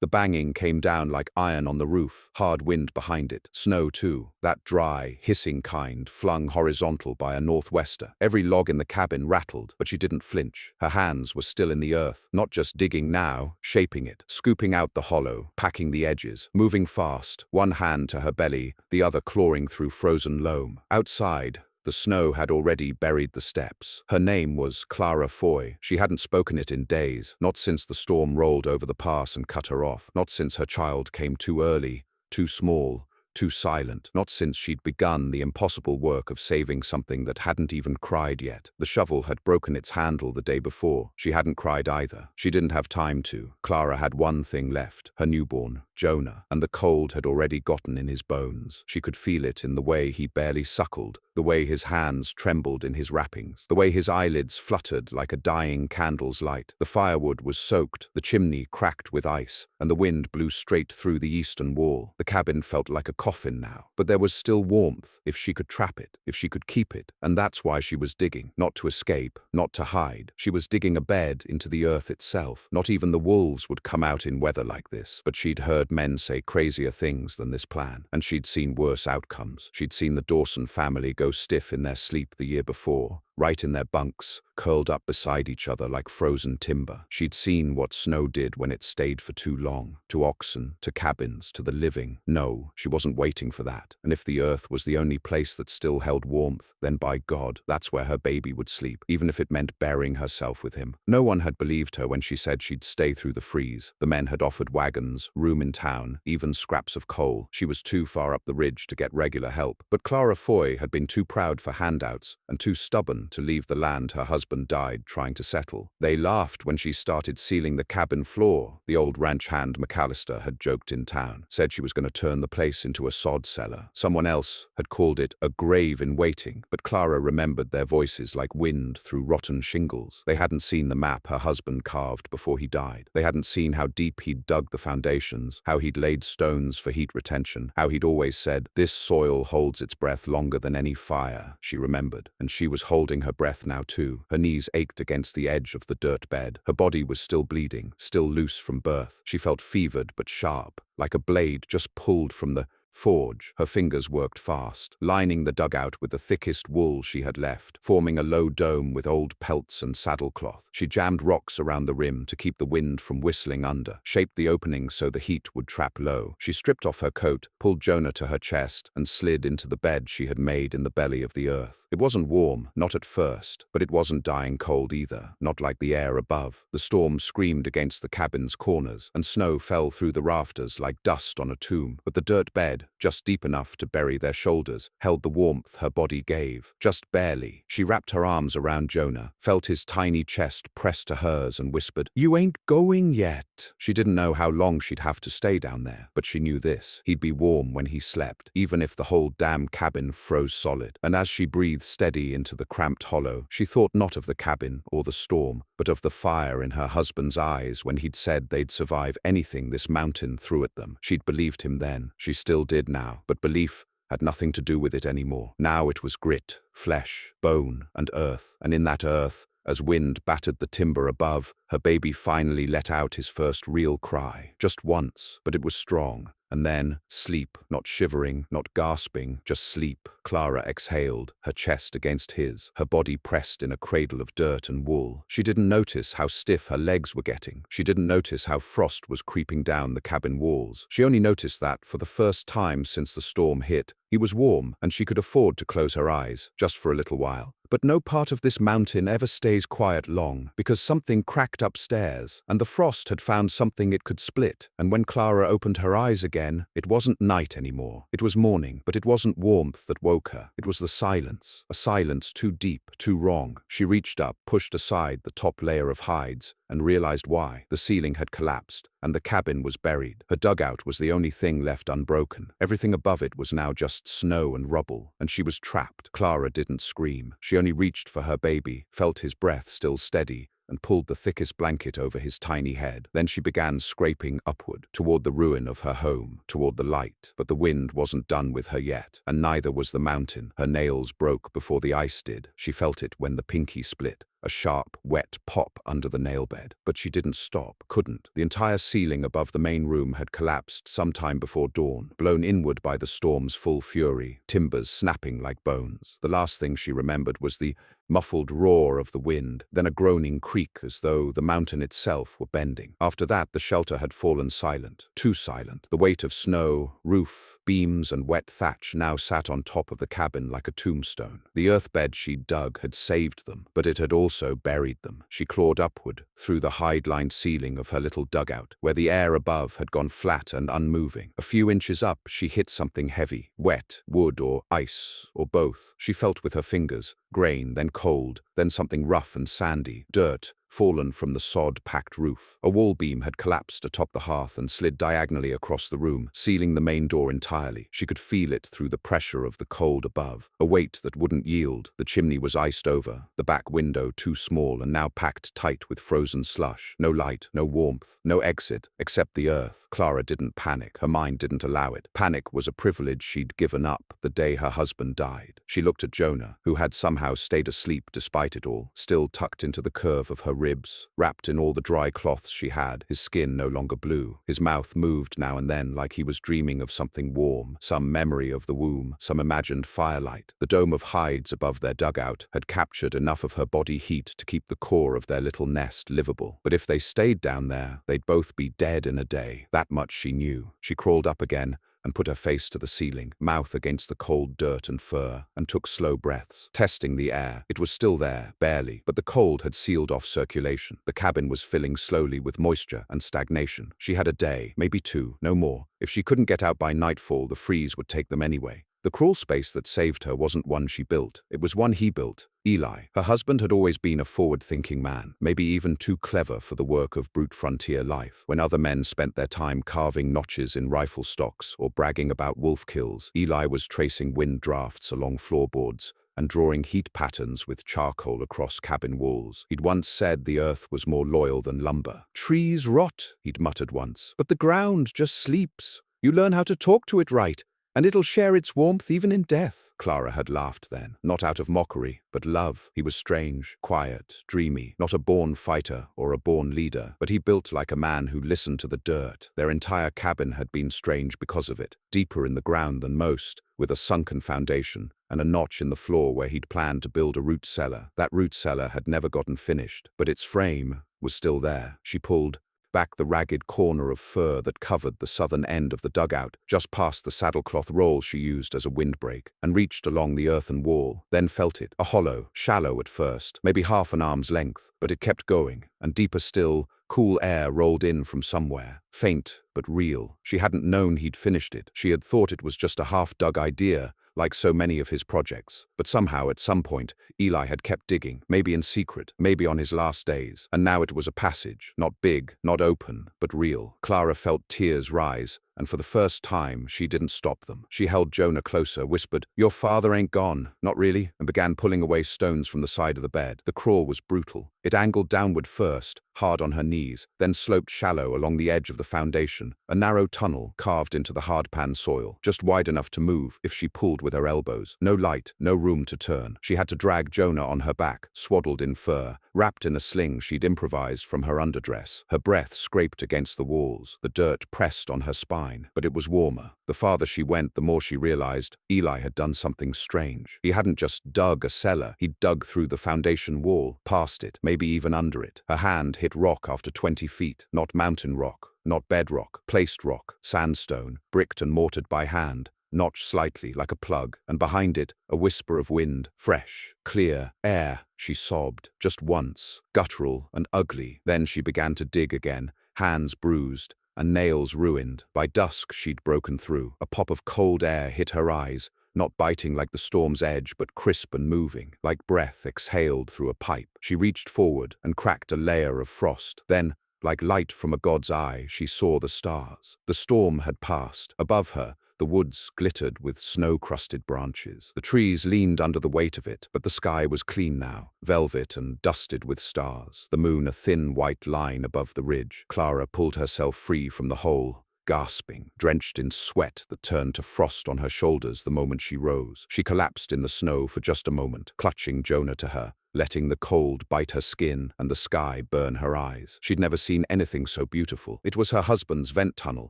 The banging came down like iron on the roof, hard wind behind it, snow too, that dry, hissing kind, flung horizontal by a northwester. Every log in the cabin rattled, but she didn't flinch. Her hands were still in the earth, not just digging now, shaping it, scooping out the hollow, packing the edges, moving fast, one hand to her belly, the other clawing through frozen loam. Outside, the snow had already buried the steps. Her name was Clara Foy. She hadn't spoken it in days, not since the storm rolled over the pass and cut her off, not since her child came too early, too small, too silent, not since she'd begun the impossible work of saving something that hadn't even cried yet. The shovel had broken its handle the day before. She hadn't cried either. She didn't have time to. Clara had one thing left, her newborn, Jonah, and the cold had already gotten in his bones. She could feel it in the way he barely suckled, the way his hands trembled in his wrappings, the way his eyelids fluttered like a dying candle's light. The firewood was soaked, the chimney cracked with ice, and the wind blew straight through the eastern wall. The cabin felt like a coffin now, but there was still warmth, if she could trap it, if she could keep it, and that's why she was digging, not to escape, not to hide. She was digging a bed into the earth itself. Not even the wolves would come out in weather like this, but she'd heard men say crazier things than this plan, and she'd seen worse outcomes. She'd seen the Dawson family go stiff in their sleep the year before, right in their bunks, curled up beside each other like frozen timber. She'd seen what snow did when it stayed for too long, to oxen, to cabins, to the living. No, she wasn't waiting for that. And if the earth was the only place that still held warmth, then by God, that's where her baby would sleep, even if it meant burying herself with him. No one had believed her when she said she'd stay through the freeze. The men had offered wagons, room in town, even scraps of coal. She was too far up the ridge to get regular help. But Clara Foy had been too proud for handouts and too stubborn to leave the land her husband died trying to settle. They laughed when she started sealing the cabin floor. The old ranch hand McAllister had joked in town, said she was going to turn the place into a sod cellar. Someone else had called it a grave in waiting, but Clara remembered their voices like wind through rotten shingles. They hadn't seen the map her husband carved before he died. They hadn't seen how deep he'd dug the foundations, how he'd laid stones for heat retention, how he'd always said, "This soil holds its breath longer than any fire," she remembered. And she was holding her breath now too. Her knees ached against the edge of the dirt bed. Her body was still bleeding, still loose from birth. She felt fevered but sharp, like a blade just pulled from the forge. Her fingers worked fast, lining the dugout with the thickest wool she had left, forming a low dome with old pelts and saddlecloth. She jammed rocks around the rim to keep the wind from whistling under, shaped the opening so the heat would trap low. She stripped off her coat, pulled Jonah to her chest, and slid into the bed she had made in the belly of the earth. It wasn't warm, not at first, but it wasn't dying cold either, not like the air above. The storm screamed against the cabin's corners, and snow fell through the rafters like dust on a tomb. But the dirt bed, just deep enough to bury their shoulders, held the warmth her body gave, just barely. She wrapped her arms around Jonah, felt his tiny chest pressed to hers and whispered, "You ain't going yet." She didn't know how long she'd have to stay down there, but she knew this. He'd be warm when he slept, even if the whole damn cabin froze solid. And as she breathed steady into the cramped hollow, she thought not of the cabin or the storm, but of the fire in her husband's eyes when he'd said they'd survive anything this mountain threw at them. She'd believed him then. She still did now, but belief had nothing to do with it anymore. Now it was grit, flesh, bone, and earth. And in that earth, as wind battered the timber above, her baby finally let out his first real cry. Just once, but it was strong. And then, sleep, not shivering, not gasping, just sleep. Clara exhaled, her chest against his, her body pressed in a cradle of dirt and wool. She didn't notice how stiff her legs were getting. She didn't notice how frost was creeping down the cabin walls. She only noticed that, for the first time since the storm hit, he was warm, and she could afford to close her eyes, just for a little while. But no part of this mountain ever stays quiet long, because something cracked upstairs, and the frost had found something it could split. And when Clara opened her eyes again, it wasn't night anymore. It was morning, but it wasn't warmth that woke her. It was the silence, a silence too deep, too wrong. She reached up, pushed aside the top layer of hides, and realized why. The ceiling had collapsed, and the cabin was buried. Her dugout was the only thing left unbroken. Everything above it was now just snow and rubble, and she was trapped. Clara didn't scream. She only reached for her baby, felt his breath still steady, and pulled the thickest blanket over his tiny head. Then she began scraping upward, toward the ruin of her home, toward the light. But the wind wasn't done with her yet, and neither was the mountain. Her nails broke before the ice did. She felt it when the pinky split. a sharp, wet pop under the nail bed. But she didn't stop, couldn't. The entire ceiling above the main room had collapsed sometime before dawn, blown inward by the storm's full fury, timbers snapping like bones. The last thing she remembered was the muffled roar of the wind, then a groaning creak as though the mountain itself were bending. After that, the shelter had fallen silent, too silent. The weight of snow, roof, beams and wet thatch now sat on top of the cabin like a tombstone. The earth bed she'd dug had saved them, but it had also buried them. She clawed upward, through the hide-lined ceiling of her little dugout, where the air above had gone flat and unmoving. A few inches up, she hit something heavy, wet, wood or ice, or both. She felt with her fingers, grain, then cold, then something rough and sandy, dirt, fallen from the sod-packed roof. A wall beam had collapsed atop the hearth and slid diagonally across the room, sealing the main door entirely. She could feel it through the pressure of the cold above, a weight that wouldn't yield. The chimney was iced over, the back window too small and now packed tight with frozen slush. No light, no warmth, no exit, except the earth. Clara didn't panic. Her mind didn't allow it. Panic was a privilege she'd given up the day her husband died. She looked at Jonah, who had somehow stayed asleep despite it all, still tucked into the curve of her ribs, wrapped in all the dry cloths she had, his skin no longer blue. His mouth moved now and then like he was dreaming of something warm, some memory of the womb, some imagined firelight. The dome of hides above their dugout had captured enough of her body heat to keep the core of their little nest livable. But if they stayed down there, they'd both be dead in a day. That much she knew. She crawled up again, and put her face to the ceiling, mouth against the cold dirt and fur, and took slow breaths, testing the air. It was still there, barely, but the cold had sealed off circulation. The cabin was filling slowly with moisture and stagnation. She had a day, maybe two, no more. If she couldn't get out by nightfall, the freeze would take them anyway. The crawl space that saved her wasn't one she built. It was one he built. Eli. Her husband had always been a forward-thinking man, maybe even too clever for the work of brute frontier life. When other men spent their time carving notches in rifle stocks or bragging about wolf kills, Eli was tracing wind drafts along floorboards and drawing heat patterns with charcoal across cabin walls. He'd once said the earth was more loyal than lumber. "Trees rot," he'd muttered once, "but the ground just sleeps. You learn how to talk to it right, and it'll share its warmth even in death." Clara had laughed then, not out of mockery, but love. He was strange, quiet, dreamy, not a born fighter or a born leader, but he built like a man who listened to the dirt. Their entire cabin had been strange because of it, deeper in the ground than most, with a sunken foundation and a notch in the floor where he'd planned to build a root cellar. That root cellar had never gotten finished, but its frame was still there. She pulled back the ragged corner of fur that covered the southern end of the dugout, just past the saddlecloth roll she used as a windbreak, and reached along the earthen wall, then felt it, a hollow, shallow at first, maybe half an arm's length, but it kept going, and deeper still, cool air rolled in from somewhere, faint but real. She hadn't known he'd finished it. She had thought it was just a half-dug idea, like so many of his projects. But somehow, at some point, Eli had kept digging, maybe in secret, maybe on his last days. And now it was a passage, not big, not open, but real. Clara felt tears rise, and for the first time, she didn't stop them. She held Jonah closer, whispered, "Your father ain't gone, not really," and began pulling away stones from the side of the bed. The crawl was brutal. It angled downward first, hard on her knees, then sloped shallow along the edge of the foundation, a narrow tunnel carved into the hard-pan soil, just wide enough to move if she pulled with her elbows. No light, no room to turn. She had to drag Jonah on her back, swaddled in fur, wrapped in a sling she'd improvised from her underdress. Her breath scraped against the walls. The dirt pressed on her spine, but it was warmer. The farther she went, the more she realized Eli had done something strange. He hadn't just dug a cellar, he'd dug through the foundation wall, past it, maybe even under it. Her hand hit rock after 20 feet, not mountain rock, not bedrock, placed rock, sandstone, bricked and mortared by hand, notched slightly like a plug, and behind it, a whisper of wind, fresh, clear, air. She sobbed, just once, guttural and ugly. Then she began to dig again, hands bruised and nails ruined. By dusk, she'd broken through. A pop of cold air hit her eyes, not biting like the storm's edge, but crisp and moving, like breath exhaled through a pipe. She reached forward and cracked a layer of frost. Then, like light from a god's eye, she saw the stars. The storm had passed. Above her, the woods glittered with snow-crusted branches. The trees leaned under the weight of it, but the sky was clean now, velvet and dusted with stars. The moon a thin white line above the ridge. Clara pulled herself free from the hole gasping, drenched in sweat that turned to frost on her shoulders the moment she rose. She collapsed in the snow for just a moment, clutching Jonah to her, letting the cold bite her skin and the sky burn her eyes. She'd never seen anything so beautiful. It was her husband's vent tunnel.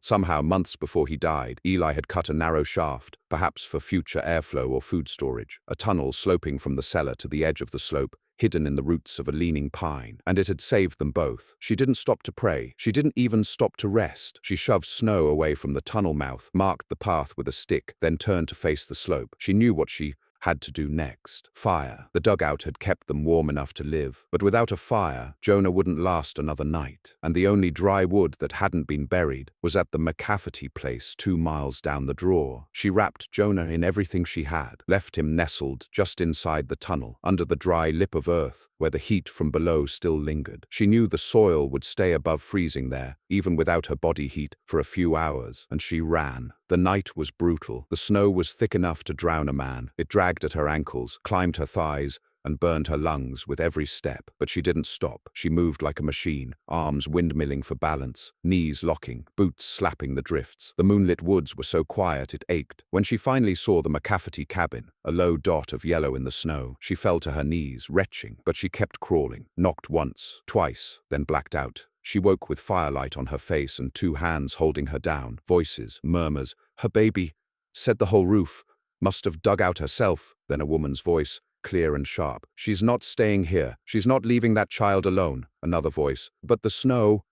Somehow, months before he died, Eli had cut a narrow shaft, perhaps for future airflow or food storage, a tunnel sloping from the cellar to the edge of the slope, hidden in the roots of a leaning pine, and it had saved them both. She didn't stop to pray. She didn't even stop to rest. She shoved snow away from the tunnel mouth, marked the path with a stick, then turned to face the slope. She knew what she had to do next. Fire. The dugout had kept them warm enough to live, but without a fire, Jonah wouldn't last another night, and the only dry wood that hadn't been buried was at the McCafferty place 2 miles down the draw. She wrapped Jonah in everything she had, left him nestled just inside the tunnel, under the dry lip of earth, where the heat from below still lingered. She knew the soil would stay above freezing there, even without her body heat, for a few hours, and she ran. The night was brutal. The snow was thick enough to drown a man. It dragged at her ankles, climbed her thighs, and burned her lungs with every step. But she didn't stop. She moved like a machine, arms windmilling for balance, knees locking, boots slapping the drifts. The moonlit woods were so quiet it ached. When she finally saw the McCafferty cabin, a low dot of yellow in the snow, she fell to her knees, retching, but she kept crawling, knocked once, twice, then blacked out. She woke with firelight on her face and 2 hands holding her down. Voices, murmurs. "Her baby," said the whole roof. "Must have dug out herself." Then a woman's voice, clear and sharp. "She's not staying here. She's not leaving that child alone." Another voice. "But the snow."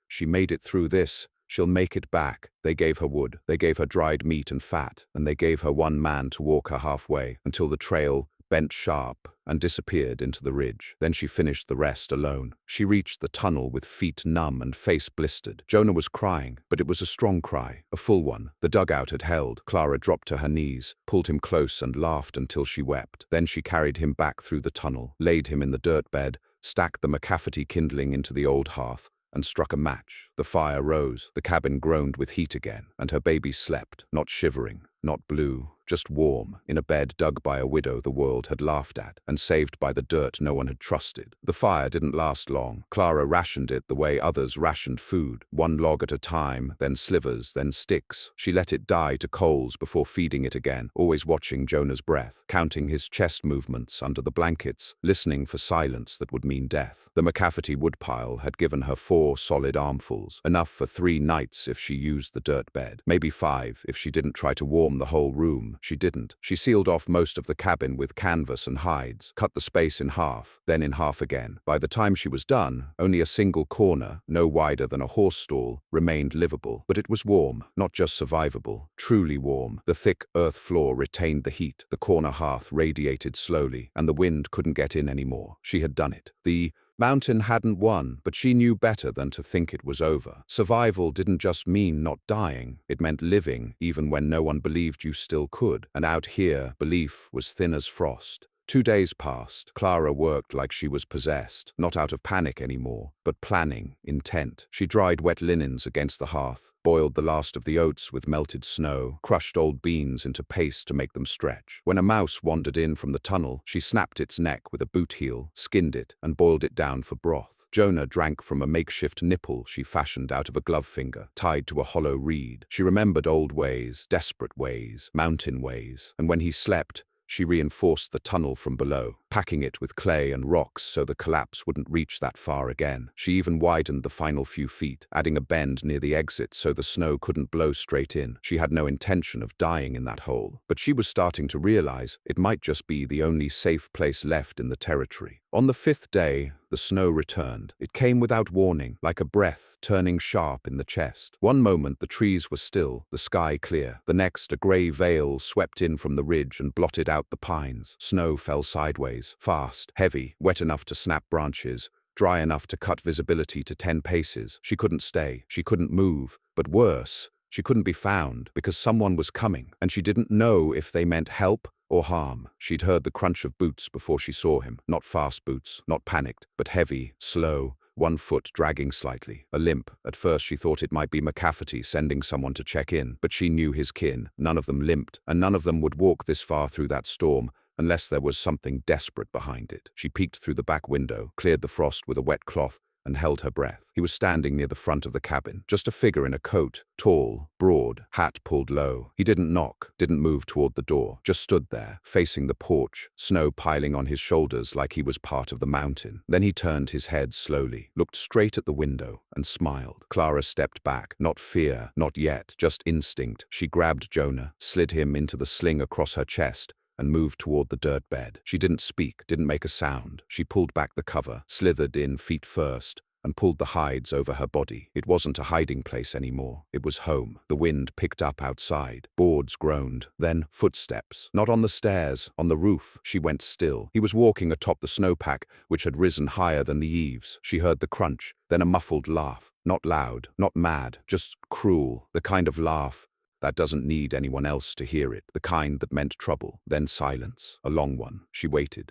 "She made it through this. She'll make it back." They gave her wood. They gave her dried meat and fat. And they gave her 1 man to walk her halfway, until the trail bent sharp and disappeared into the ridge. Then she finished the rest alone. She reached the tunnel with feet numb and face blistered. Jonah was crying, but it was a strong cry, a full one. The dugout had held. Clara dropped to her knees, pulled him close and laughed until she wept. Then she carried him back through the tunnel, laid him in the dirt bed, stacked the McCafferty kindling into the old hearth, and struck a match. The fire rose, the cabin groaned with heat again, and her baby slept, not shivering, not blue, just warm, in a bed dug by a widow the world had laughed at, and saved by the dirt no one had trusted. The fire didn't last long. Clara rationed it the way others rationed food, 1 log at a time, then slivers, then sticks. She let it die to coals before feeding it again, always watching Jonah's breath, counting his chest movements under the blankets, listening for silence that would mean death. The McCafferty woodpile had given her 4 solid armfuls, enough for 3 nights if she used the dirt bed, maybe 5 if she didn't try to warm the whole room. She didn't. She sealed off most of the cabin with canvas and hides, cut the space in half, then in half again. By the time she was done, only a single corner, no wider than a horse stall, remained livable. But it was warm, not just survivable, truly warm. The thick earth floor retained the heat, the corner hearth radiated slowly, and the wind couldn't get in anymore. She had done it. The mountain hadn't won, but she knew better than to think it was over. Survival didn't just mean not dying. It meant living, even when no one believed you still could. And out here, belief was thin as frost. 2 days passed. Clara worked like she was possessed, not out of panic anymore, but planning, intent. She dried wet linens against the hearth, boiled the last of the oats with melted snow, crushed old beans into paste to make them stretch. When a mouse wandered in from the tunnel, she snapped its neck with a boot heel, skinned it, and boiled it down for broth. Jonah drank from a makeshift nipple she fashioned out of a glove finger, tied to a hollow reed. She remembered old ways, desperate ways, mountain ways, and when he slept, she reinforced the tunnel from below, packing it with clay and rocks so the collapse wouldn't reach that far again. She even widened the final few feet, adding a bend near the exit so the snow couldn't blow straight in. She had no intention of dying in that hole, but she was starting to realize it might just be the only safe place left in the territory. On the 5th day, the snow returned. It came without warning, like a breath turning sharp in the chest. One moment the trees were still, the sky clear. The next, a grey veil swept in from the ridge and blotted out the pines. Snow fell sideways, fast, heavy, wet enough to snap branches, dry enough to cut visibility to 10 paces. She couldn't stay. She couldn't move. But worse, she couldn't be found, because someone was coming, and she didn't know if they meant help or harm. She'd heard the crunch of boots before she saw him. Not fast boots, not panicked, but heavy, slow, 1 foot dragging slightly, a limp. At first she thought it might be McCafferty sending someone to check in, but she knew his kin. None of them limped, and none of them would walk this far through that storm unless there was something desperate behind it. She peeked through the back window, cleared the frost with a wet cloth, and held her breath. He was standing near the front of the cabin, just a figure in a coat, tall, broad, hat pulled low. He didn't knock, didn't move toward the door, just stood there, facing the porch, snow piling on his shoulders like he was part of the mountain. Then he turned his head slowly, looked straight at the window, and smiled. Clara stepped back, not fear, not yet, just instinct. She grabbed Jonah, slid him into the sling across her chest, and moved toward the dirt bed. She didn't speak, didn't make a sound. She pulled back the cover, slithered in feet first, and pulled the hides over her body. It wasn't a hiding place anymore. It was home. The wind picked up outside. Boards groaned. Then footsteps. Not on the stairs, on the roof. She went still. He was walking atop the snowpack, which had risen higher than the eaves. She heard the crunch, then a muffled laugh. Not loud, not mad, just cruel. The kind of laugh that doesn't need anyone else to hear it, the kind that meant trouble. Then silence, a long one. She waited,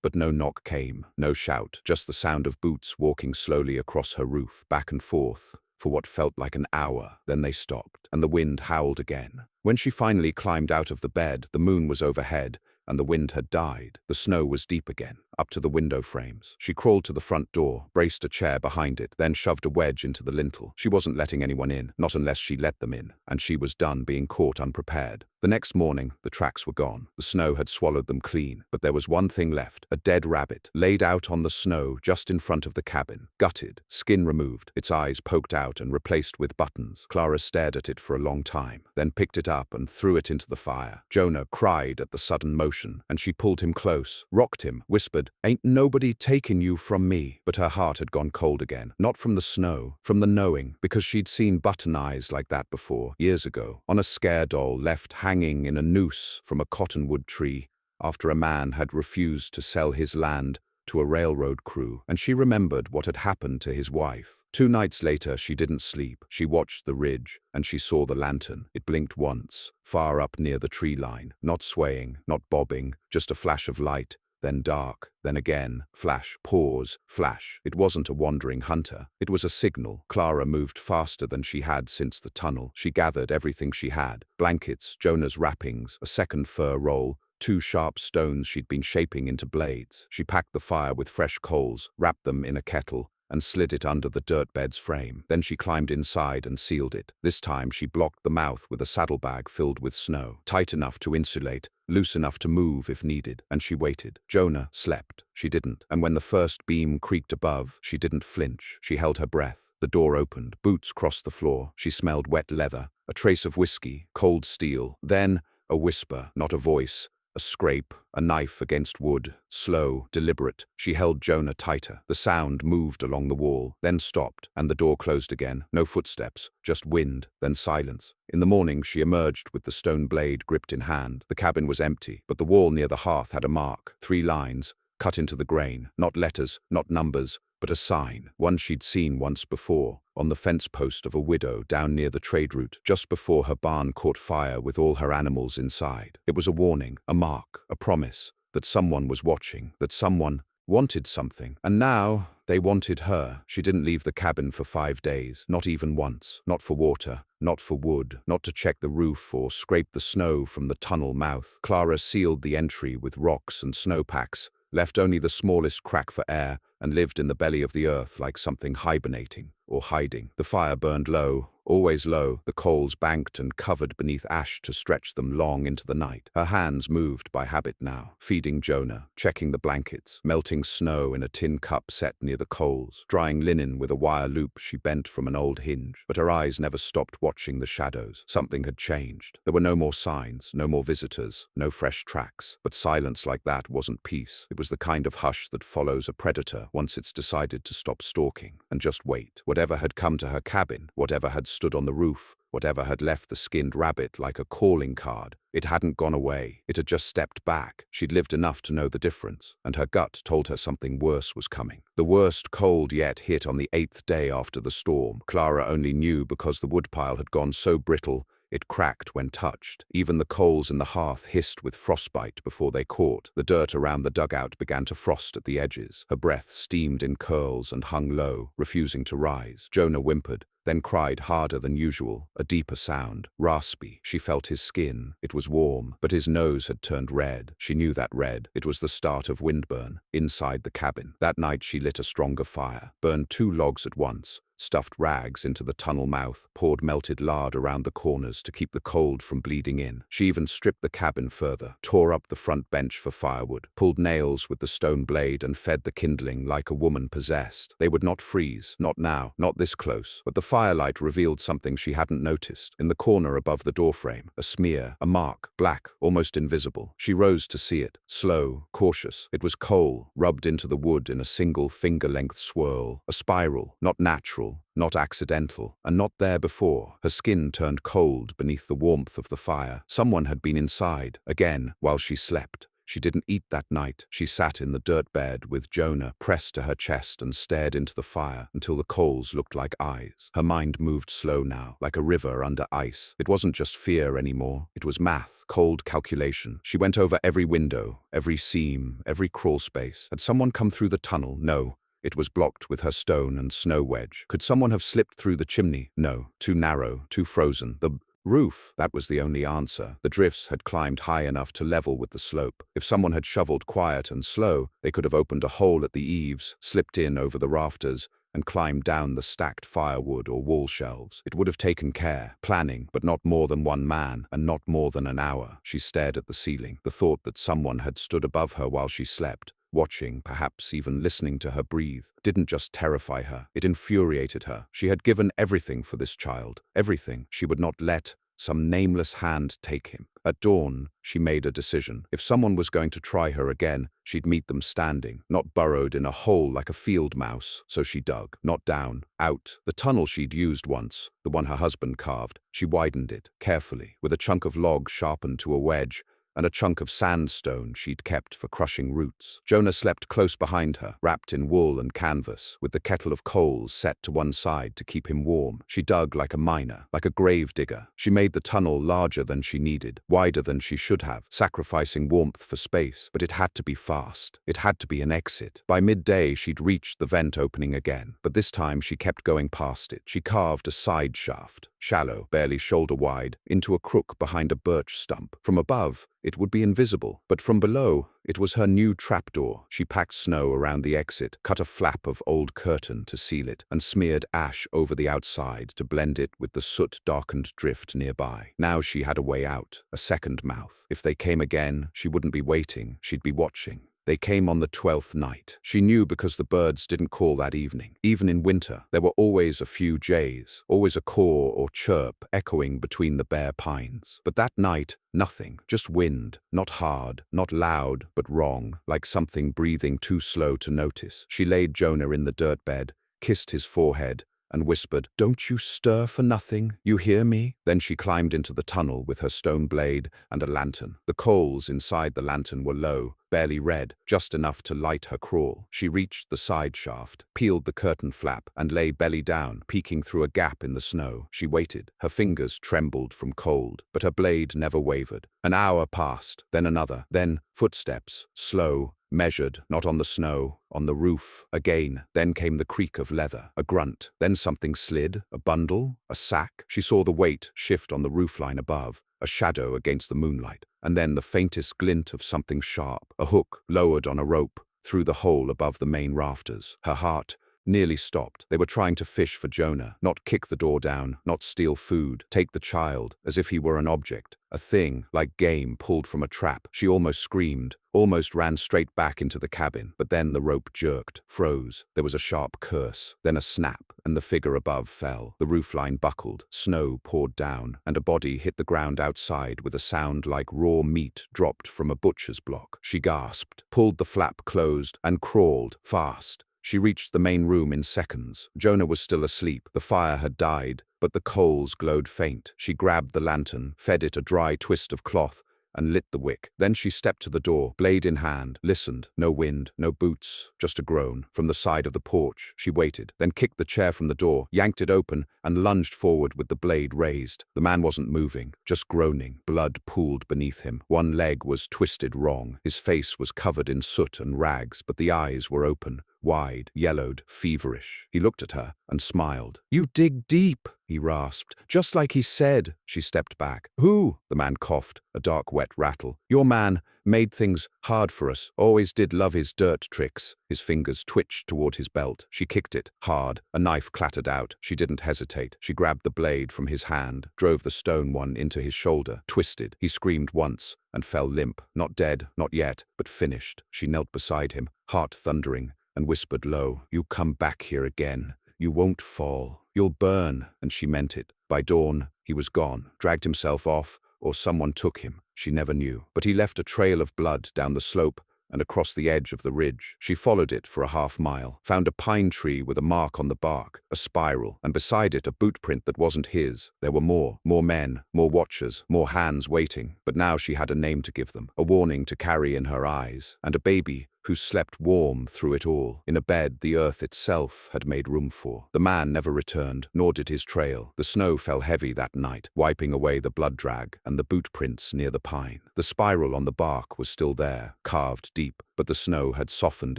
but no knock came, no shout, just the sound of boots walking slowly across her roof, back and forth, for what felt like an hour. Then they stopped, and the wind howled again. When she finally climbed out of the bed, the moon was overhead, and the wind had died. The snow was deep again, up to the window frames. She crawled to the front door, braced a chair behind it, then shoved a wedge into the lintel. She wasn't letting anyone in, not unless she let them in, and she was done being caught unprepared. The next morning, the tracks were gone. The snow had swallowed them clean, but there was one thing left, a dead rabbit, laid out on the snow just in front of the cabin, gutted, skin removed, its eyes poked out and replaced with buttons. Clara stared at it for a long time, then picked it up and threw it into the fire. Jonah cried at the sudden motion, and she pulled him close, rocked him, whispered, "Ain't nobody taking you from me." But her heart had gone cold again, not from the snow, from the knowing, because she'd seen button eyes like that before, years ago, on a scare doll left hanging in a noose from a cottonwood tree after a man had refused to sell his land to a railroad crew, and she remembered what had happened to his wife. 2 nights later, she didn't sleep. She watched the ridge, and she saw the lantern. It blinked once, far up near the tree line, not swaying, not bobbing, just a flash of light, then dark, then again, flash, pause, flash. It wasn't a wandering hunter. It was a signal. Clara moved faster than she had since the tunnel. She gathered everything she had: blankets, Jonah's wrappings, a second fur roll, 2 sharp stones she'd been shaping into blades. She packed the fire with fresh coals, wrapped them in a kettle, and slid it under the dirt bed's frame. Then she climbed inside and sealed it. This time she blocked the mouth with a saddlebag filled with snow, tight enough to insulate, loose enough to move if needed, and she waited. Jonah slept. She didn't. And when the first beam creaked above, she didn't flinch. She held her breath. The door opened. Boots crossed the floor. She smelled wet leather, a trace of whiskey, cold steel. Then a whisper, not a voice. A scrape, a knife against wood, slow, deliberate. She held Jonah tighter. The sound moved along the wall, then stopped, and the door closed again. No footsteps, just wind, then silence. In the morning, she emerged with the stone blade gripped in hand. The cabin was empty, but the wall near the hearth had a mark, 3 lines, cut into the grain. Not letters, not numbers, but a sign, one she'd seen once before, on the fence post of a widow down near the trade route, just before her barn caught fire with all her animals inside. It was a warning, a mark, a promise, that someone was watching, that someone wanted something. And now, they wanted her. She didn't leave the cabin for 5 days, not even once. Not for water, not for wood, not to check the roof or scrape the snow from the tunnel mouth. Clara sealed the entry with rocks and snowpacks, left only the smallest crack for air, and lived in the belly of the earth like something hibernating or hiding. The fire burned low, always low, the coals banked and covered beneath ash to stretch them long into the night. Her hands moved by habit now, feeding Jonah, checking the blankets, melting snow in a tin cup set near the coals, drying linen with a wire loop she bent from an old hinge. But her eyes never stopped watching the shadows. Something had changed. There were no more signs, no more visitors, no fresh tracks. But silence like that wasn't peace. It was the kind of hush that follows a predator once it's decided to stop stalking, and just wait. Whatever had come to her cabin, whatever had stood on the roof, whatever had left the skinned rabbit like a calling card, it hadn't gone away. It had just stepped back. She'd lived enough to know the difference, and her gut told her something worse was coming. The worst cold yet hit on the 8th day after the storm. Clara only knew because the woodpile had gone so brittle it cracked when touched. Even the coals in the hearth hissed with frostbite before they caught. The dirt around the dugout began to frost at the edges. Her breath steamed in curls and hung low, refusing to rise. Jonah whimpered, then cried harder than usual, a deeper sound, raspy. She felt his skin. It was warm, but his nose had turned red. She knew that red. It was the start of windburn, inside the cabin. That night she lit a stronger fire, burned 2 logs at once, stuffed rags into the tunnel mouth, poured melted lard around the corners to keep the cold from bleeding in. She even stripped the cabin further, tore up the front bench for firewood, pulled nails with the stone blade and fed the kindling like a woman possessed. They would not freeze, not now, not this close. But the firelight revealed something she hadn't noticed. In the corner above the doorframe, a smear, a mark, black, almost invisible. She rose to see it, slow, cautious. It was coal, rubbed into the wood in a single finger-length swirl, a spiral, not natural, not accidental, and not there before. Her skin turned cold beneath the warmth of the fire. Someone had been inside, again, while she slept. She didn't eat that night. She sat in the dirt bed with Jonah pressed to her chest and stared into the fire until the coals looked like eyes. Her mind moved slow now, like a river under ice. It wasn't just fear anymore. It was math, cold calculation. She went over every window, every seam, every crawl space. Had someone come through the tunnel? No. It was blocked with her stone and snow wedge. Could someone have slipped through the chimney? No. Too narrow, too frozen. The roof, that was the only answer. The drifts had climbed high enough to level with the slope. If someone had shoveled quiet and slow, they could have opened a hole at the eaves, slipped in over the rafters, and climbed down the stacked firewood or wall shelves. It would have taken care, planning, but not more than one man, and not more than an hour. She stared at the ceiling. The thought that someone had stood above her while she slept, watching, perhaps even listening to her breathe, didn't just terrify her, it infuriated her. She had given everything for this child, everything. She would not let some nameless hand take him. At dawn, she made a decision. If someone was going to try her again, she'd meet them standing, not burrowed in a hole like a field mouse. So she dug, not down, out. The tunnel she'd used once, the one her husband carved, she widened it, carefully, with a chunk of log sharpened to a wedge, and a chunk of sandstone she'd kept for crushing roots. Jonah slept close behind her, wrapped in wool and canvas, with the kettle of coals set to one side to keep him warm. She dug like a miner, like a grave digger. She made the tunnel larger than she needed, wider than she should have, sacrificing warmth for space. But it had to be fast. It had to be an exit. By midday, she'd reached the vent opening again, but this time she kept going past it. She carved a side shaft, shallow, barely shoulder wide, into a crook behind a birch stump. From above, it would be invisible, but from below, it was her new trapdoor. She packed snow around the exit, cut a flap of old curtain to seal it, and smeared ash over the outside to blend it with the soot-darkened drift nearby. Now she had a way out, a second mouth. If they came again, she wouldn't be waiting, she'd be watching. They came on the 12th night. She knew because the birds didn't call that evening. Even in winter, there were always a few jays, always a caw or chirp echoing between the bare pines. But that night, nothing, just wind, not hard, not loud, but wrong, like something breathing too slow to notice. She laid Jonah in the dirt bed, kissed his forehead, and whispered, "Don't you stir for nothing, you hear me?" Then she climbed into the tunnel with her stone blade and a lantern. The coals inside the lantern were low, barely red, just enough to light her crawl. She reached the side shaft, peeled the curtain flap, and lay belly down, peeking through a gap in the snow. She waited. Her fingers trembled from cold, but her blade never wavered. An hour passed, then another, then footsteps, slow, measured, not on the snow, on the roof. Again, then came the creak of leather, a grunt, then something slid, a bundle, a sack. She saw the weight shift on the roofline above, a shadow against the moonlight, and then the faintest glint of something sharp, a hook lowered on a rope, through the hole above the main rafters. Her heart nearly stopped. They were trying to fish for Jonah, not kick the door down, not steal food, take the child, as if he were an object, a thing, like game pulled from a trap. She almost screamed, almost ran straight back into the cabin, but then the rope jerked, froze. There was a sharp curse, then a snap, and the figure above fell. The roofline buckled, snow poured down, and a body hit the ground outside with a sound like raw meat dropped from a butcher's block. She gasped, pulled the flap closed, and crawled, fast. She reached the main room in seconds. Jonah was still asleep. The fire had died, but the coals glowed faint. She grabbed the lantern, fed it a dry twist of cloth, and lit the wick. Then she stepped to the door, blade in hand, listened. No wind, no boots, just a groan. From the side of the porch, she waited, then kicked the chair from the door, yanked it open, and lunged forward with the blade raised. The man wasn't moving, just groaning. Blood pooled beneath him. One leg was twisted wrong. His face was covered in soot and rags, but the eyes were open, wide, yellowed, feverish. He looked at her and smiled. "You dig deep," he rasped. "Just like he said." She stepped back. "Who?" The man coughed, a dark, wet rattle. "Your man made things hard for us. Always did love his dirt tricks." His fingers twitched toward his belt. She kicked it, hard. A knife clattered out. She didn't hesitate. She grabbed the blade from his hand, drove the stone one into his shoulder, twisted. He screamed once and fell limp. Not dead, not yet, but finished. She knelt beside him, heart thundering, and whispered low, "You come back here again. You won't fall. You'll burn." And she meant it. By dawn, he was gone, dragged himself off, or someone took him. She never knew. But he left a trail of blood down the slope and across the edge of the ridge. She followed it for a half-mile, found a pine tree with a mark on the bark, a spiral, and beside it a boot print that wasn't his. There were more men, more watchers, more hands waiting. But now she had a name to give them, a warning to carry in her eyes, and a baby who slept warm through it all, in a bed the earth itself had made room for. The man never returned, nor did his trail. The snow fell heavy that night, wiping away the blood drag and the boot prints near the pine. The spiral on the bark was still there, carved deep, but the snow had softened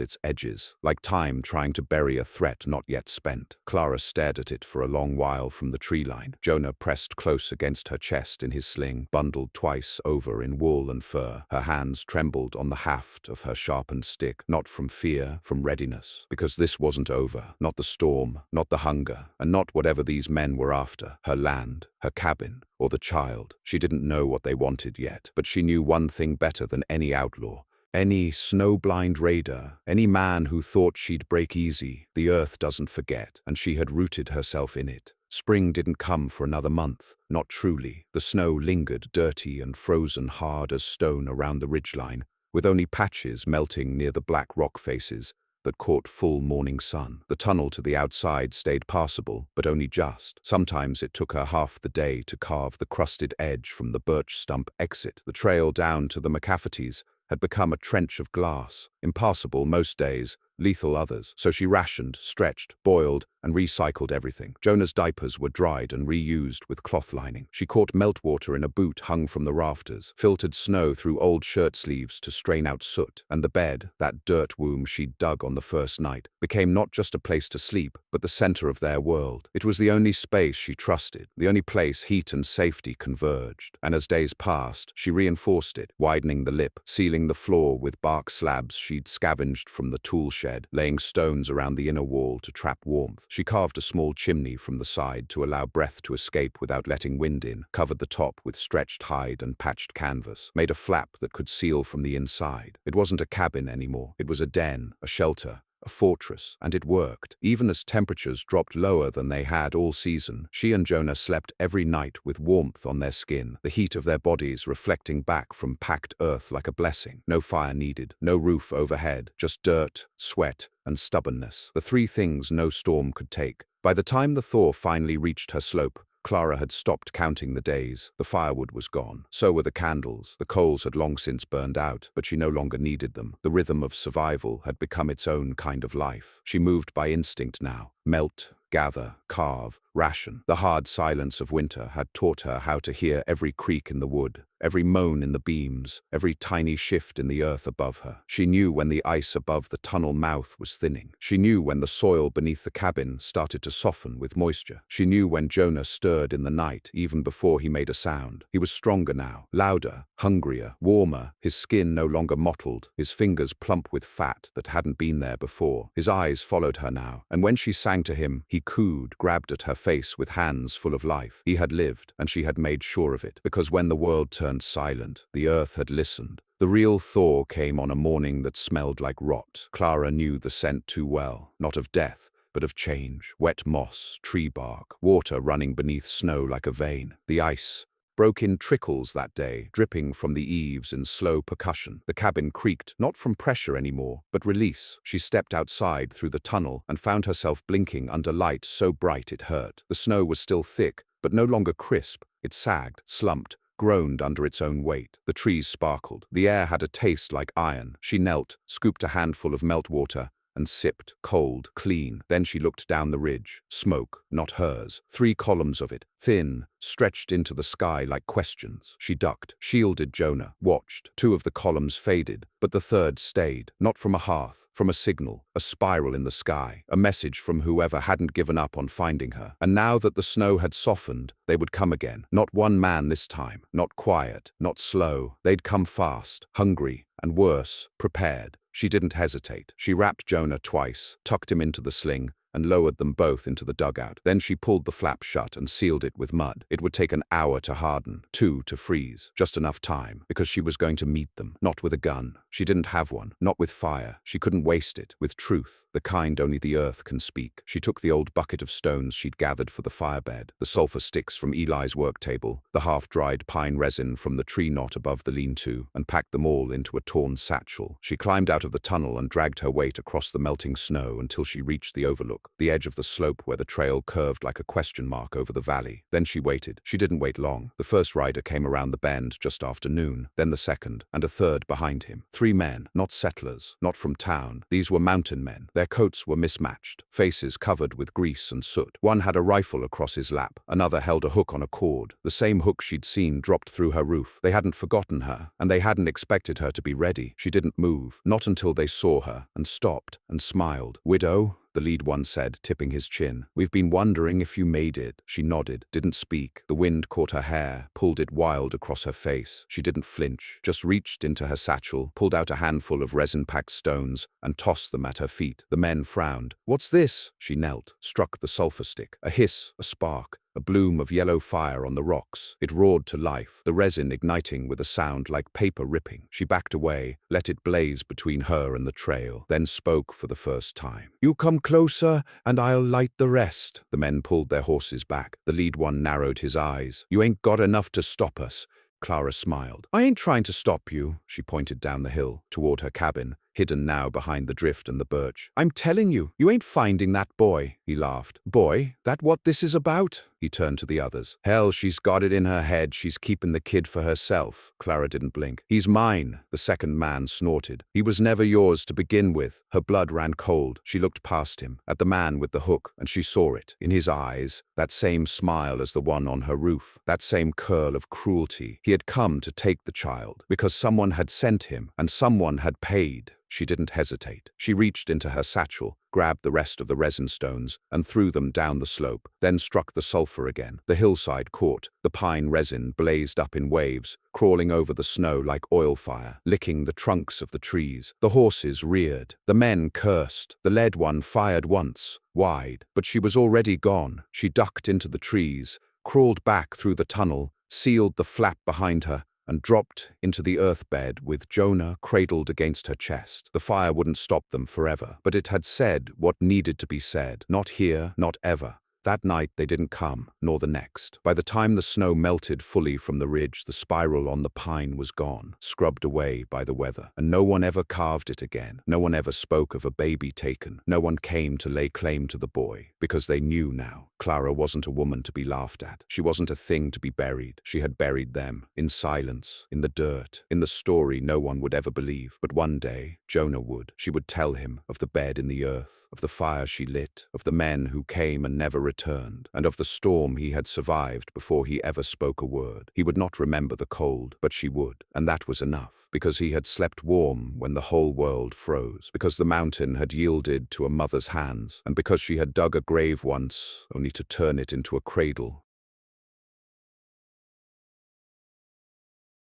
its edges, like time trying to bury a threat not yet spent. Clara stared at it for a long while from the tree line. Jonah pressed close against her chest in his sling, bundled twice over in wool and fur. Her hands trembled on the haft of her sharpened stick, not from fear, from readiness. Because this wasn't over. Not the storm, not the hunger, and not whatever these men were after. Her land, her cabin, or the child. She didn't know what they wanted yet, but she knew one thing better than any outlaw. Any snowblind raider, any man who thought she'd break easy. The earth doesn't forget, and she had rooted herself in it. Spring didn't come for another month, not truly. The snow lingered, dirty and frozen hard as stone around the ridgeline, with only patches melting near the black rock faces that caught full morning sun. The tunnel to the outside stayed passable, but only just. Sometimes it took her half the day to carve the crusted edge from the birch stump exit. The trail down to the McCaffertys had become a trench of glass, impassable most days, lethal others. So she rationed, stretched, boiled, and recycled everything. Jonah's diapers were dried and reused with cloth lining. She caught meltwater in a boot hung from the rafters, filtered snow through old shirt sleeves to strain out soot, and the bed, that dirt womb she'd dug on the first night, became not just a place to sleep, but the center of their world. It was the only space she trusted, the only place heat and safety converged. And as days passed, she reinforced it, widening the lip, sealing the floor with bark slabs she'd scavenged from the tool shed, laying stones around the inner wall to trap warmth. She carved a small chimney from the side to allow breath to escape without letting wind in, covered the top with stretched hide and patched canvas, made a flap that could seal from the inside. It wasn't a cabin anymore. It was a den, a shelter, a fortress, and it worked. Even as temperatures dropped lower than they had all season, she and Jonah slept every night with warmth on their skin, the heat of their bodies reflecting back from packed earth like a blessing. No fire needed, no roof overhead, just dirt, sweat, and stubbornness. The three things no storm could take. By the time the thaw finally reached her slope, Clara had stopped counting the days. The firewood was gone. So were the candles. The coals had long since burned out, but she no longer needed them. The rhythm of survival had become its own kind of life. She moved by instinct now. Melt, gather, carve, ration. The hard silence of winter had taught her how to hear every creak in the wood, every moan in the beams, every tiny shift in the earth above her. She knew when the ice above the tunnel mouth was thinning. She knew when the soil beneath the cabin started to soften with moisture. She knew when Jonah stirred in the night, even before he made a sound. He was stronger now, louder, hungrier, warmer, his skin no longer mottled, his fingers plump with fat that hadn't been there before. His eyes followed her now, and when she sang to him, he cooed, grabbed at her face with hands full of life. He had lived, and she had made sure of it, because when the world turned silent, the earth had listened. The real thaw came on a morning that smelled like rot. Clara knew the scent too well, not of death, but of change. Wet moss, tree bark, water running beneath snow like a vein. The ice broke in trickles that day, dripping from the eaves in slow percussion. The cabin creaked, not from pressure anymore, but release. She stepped outside through the tunnel and found herself blinking under light so bright it hurt. The snow was still thick, but no longer crisp. It sagged, slumped, groaned under its own weight. The trees sparkled. The air had a taste like iron. She knelt, scooped a handful of meltwater, and sipped, cold, clean. Then she looked down the ridge. Smoke, not hers. 3 columns of it, thin, stretched into the sky like questions. She ducked, shielded Jonah, watched. 2 of the columns faded, but the third stayed. Not from a hearth, from a signal, a spiral in the sky, a message from whoever hadn't given up on finding her. And now that the snow had softened, they would come again. Not one man this time, not quiet, not slow. They'd come fast, hungry, and worse, prepared. She didn't hesitate. She wrapped Jonah twice, tucked him into the sling, and lowered them both into the dugout. Then she pulled the flap shut and sealed it with mud. It would take an hour to harden, 2 to freeze, just enough time, because she was going to meet them, not with a gun. She didn't have one, not with fire. She couldn't waste it, with truth, the kind only the earth can speak. She took the old bucket of stones she'd gathered for the firebed, the sulfur sticks from Eli's work table, the half-dried pine resin from the tree knot above the lean-to, and packed them all into a torn satchel. She climbed out of the tunnel and dragged her weight across the melting snow until she reached the overlook, the edge of the slope where the trail curved like a question mark over the valley. Then she waited. She didn't wait long. The first rider came around the bend just after noon, then the second, and a third behind him. 3 men, not settlers, not from town. These were mountain men. Their coats were mismatched, faces covered with grease and soot. One had a rifle across his lap, another held a hook on a cord, the same hook she'd seen dropped through her roof. They hadn't forgotten her, and they hadn't expected her to be ready. She didn't move, not until they saw her, and stopped, and smiled. "Widow?" the lead one said, tipping his chin. "We've been wondering if you made it." She nodded, didn't speak. The wind caught her hair, pulled it wild across her face. She didn't flinch, just reached into her satchel, pulled out a handful of resin-packed stones, and tossed them at her feet. The men frowned. "What's this?" She knelt, struck the sulfur stick. A hiss, a spark. A bloom of yellow fire on the rocks. It roared to life, the resin igniting with a sound like paper ripping. She backed away, let it blaze between her and the trail, then spoke for the first time. "You come closer, and I'll light the rest." The men pulled their horses back. The lead one narrowed his eyes. "You ain't got enough to stop us." Clara smiled. "I ain't trying to stop you." She pointed down the hill, toward her cabin, hidden now behind the drift and the birch. "I'm telling you, you ain't finding that boy." He laughed. "Boy? That what this is about?" He turned to the others. "Hell, she's got it in her head she's keeping the kid for herself." Clara didn't blink. "He's mine," the second man snorted. "He was never yours to begin with." Her blood ran cold. She looked past him, at the man with the hook, and she saw it. In his eyes, that same smile as the one on her roof, that same curl of cruelty. He had come to take the child, because someone had sent him, and someone had paid. She didn't hesitate. She reached into her satchel, grabbed the rest of the resin stones, and threw them down the slope, then struck the sulfur again. The hillside caught. The pine resin blazed up in waves, crawling over the snow like oil fire, licking the trunks of the trees. The horses reared. The men cursed. The led one fired once, wide, but she was already gone. She ducked into the trees, crawled back through the tunnel, sealed the flap behind her, and dropped into the earth bed with Jonah cradled against her chest. The fire wouldn't stop them forever, but it had said what needed to be said. Not here, not ever. That night they didn't come, nor the next. By the time the snow melted fully from the ridge, the spiral on the pine was gone, scrubbed away by the weather, and no one ever carved it again. No one ever spoke of a baby taken. No one came to lay claim to the boy, because they knew now. Clara wasn't a woman to be laughed at. She wasn't a thing to be buried. She had buried them, in silence, in the dirt, in the story no one would ever believe. But one day, Jonah would. She would tell him of the bed in the earth, of the fire she lit, of the men who came and never returned, and of the storm he had survived before he ever spoke a word. He would not remember the cold, but she would, and that was enough, because he had slept warm when the whole world froze, because the mountain had yielded to a mother's hands, and because she had dug a grave once, only to turn it into a cradle